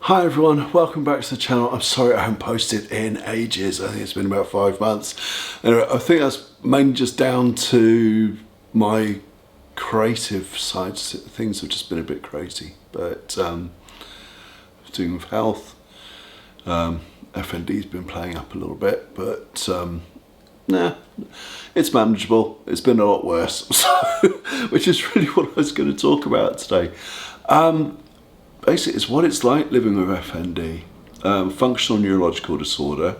Hi everyone, welcome back to the channel. I'm sorry I haven't posted in ages. I think it's been about 5 months. Anyway, I think that's mainly just down to my creative side. Things have just been a bit crazy, but doing with health. F.N.D's been playing up a little bit, but nah, it's manageable. It's been a lot worse, so, which is really what I was going to talk about today. Basically, it's what it's like living with F.N.D, Functional Neurological Disorder.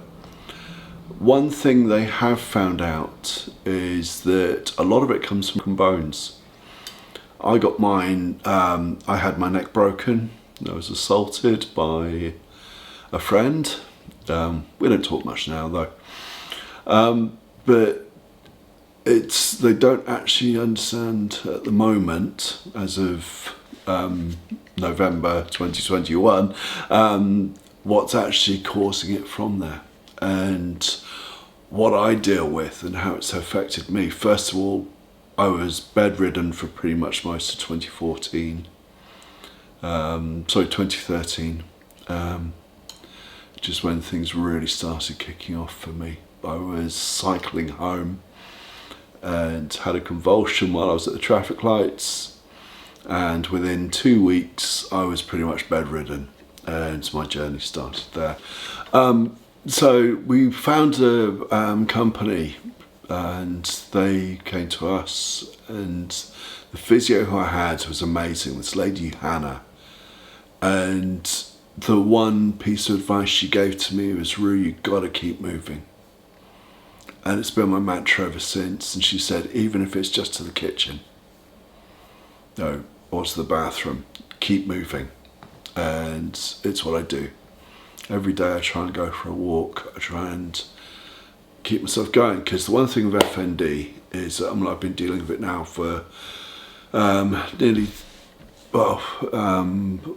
One thing they have found out is that a lot of it comes from bones. I got mine, I had my neck broken. I was assaulted by a friend. We don't talk much now though. But they don't actually understand at the moment, as of November 2021, what's actually causing it from there, and what I deal with and how it's affected me. First of all, I was bedridden for pretty much most of 2013, just when things really started kicking off for me. I was cycling home and had a convulsion while I was at the traffic lights. And within 2 weeks, I was pretty much bedridden, and my journey started there. So we found a company, and they came to us, and the physio who I had was amazing, this lady Hannah. And the one piece of advice she gave to me was, Rue, you gotta keep moving. And it's been my mantra ever since. And she said, even if it's just to the kitchen, no, or to the bathroom, keep moving. And it's what I do. Every day I try and go for a walk. I try and keep myself going, because the one thing with F.N.D is that I've been dealing with it now for nearly, I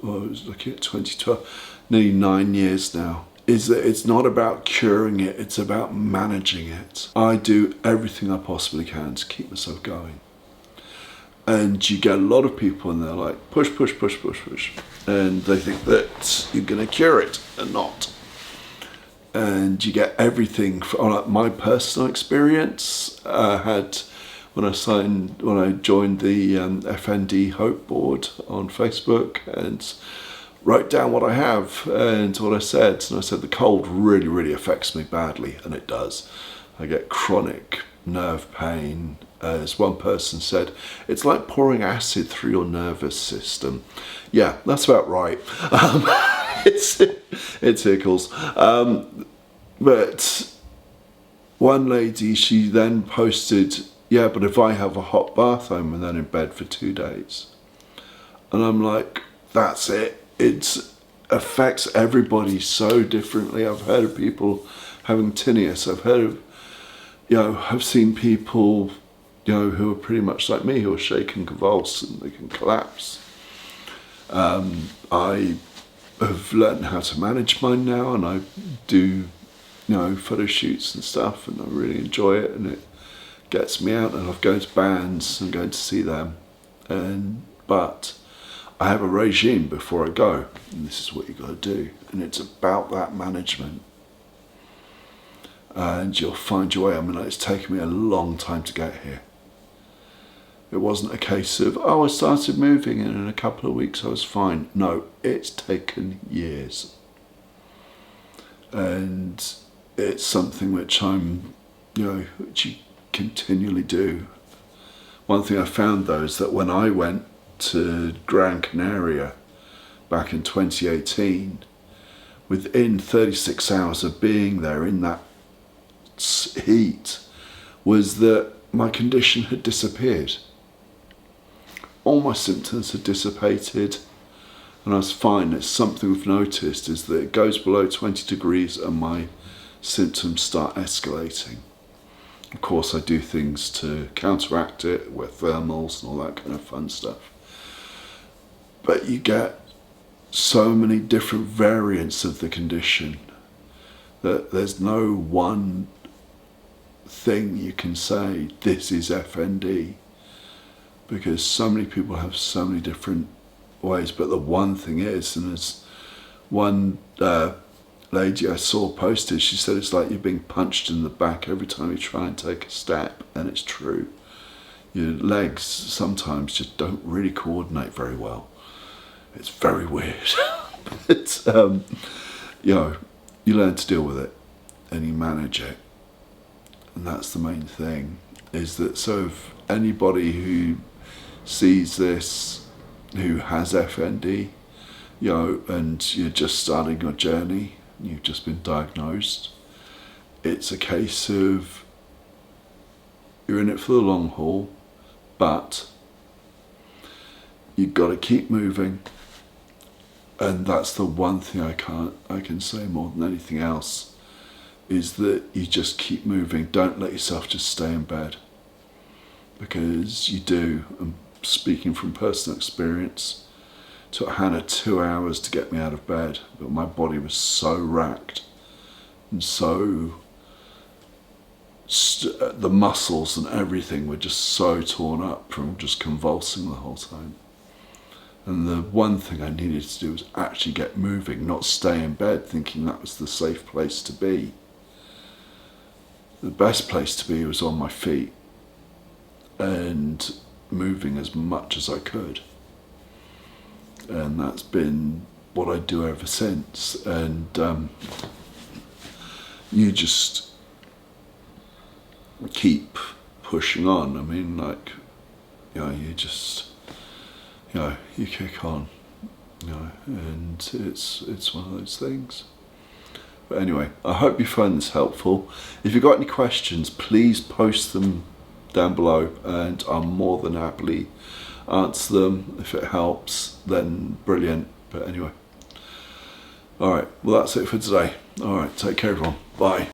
was looking at 2012, nearly 9 years now. Is that it's not about curing it, it's about managing it. I do everything I possibly can to keep myself going. And you get a lot of people and they're like, push, push, push, push, push. And they think that you're gonna cure it, and not. And you get everything from, like, my personal experience. I had, when I joined the F.N.D Hope board on Facebook and wrote down what I have and what I said. And I said, the cold really, really affects me badly, and it does. I get chronic nerve pain. As one person said, it's like pouring acid through your nervous system. Yeah, that's about right. It tickles. But one lady, she then posted, yeah, but if I have a hot bath, I'm then in bed for 2 days. And I'm like, that's it. It affects everybody so differently. I've heard of people having tinnitus. I've heard of, I've seen people, who are pretty much like me, who are shake and convulse and they can collapse. I have learned how to manage mine now, and I do, photo shoots and stuff, and I really enjoy it, and it gets me out, and I've gone to bands and going to see them. But I have a regime before I go, and this is what you got to do, and it's about that management. And you'll find your way. I mean, it's taken me a long time to get here. It wasn't a case of, I started moving and in a couple of weeks I was fine. No, it's taken years. And it's something which which you continually do. One thing I found though is that when I went to Gran Canaria back in 2018, within 36 hours of being there in that heat, was that my condition had disappeared. All my symptoms had dissipated and I was fine. It's something we've noticed, is that it goes below 20 degrees and my symptoms start escalating. Of course, I do things to counteract it, with thermals and all that kind of fun stuff. But you get so many different variants of the condition that there's no one thing you can say, this is F.N.D, because so many people have so many different ways. But the one thing is, and as One lady I saw posted, she said it's like you're being punched in the back every time you try and take a step, and it's true. Your legs sometimes just don't really coordinate very well. It's very weird. But, you know, you learn to deal with it and you manage it. And that's the main thing, is that so if anybody who sees this, who has F.N.D, you know, and you're just starting your journey, you've just been diagnosed, it's a case of you're in it for the long haul, but you've got to keep moving. And that's the one thing I can say more than anything else, is that you just keep moving. Don't let yourself just stay in bed, because you do. I'm speaking from personal experience. It took Hannah 2 hours to get me out of bed, but my body was so racked and so the muscles and everything were just so torn up from just convulsing the whole time. And the one thing I needed to do was actually get moving, not stay in bed thinking that was the safe place to be. The best place to be was on my feet and moving as much as I could. And that's been what I do ever since. And you just keep pushing on. I mean, like, you know, you just, you know, you kick on, you know, and it's one of those things. But anyway, I hope you find this helpful. If you've got any questions, please post them down below, and I'll more than happily answer them. If it helps, then brilliant. But anyway, all right, well, that's it for today. All right, take care, everyone. Bye.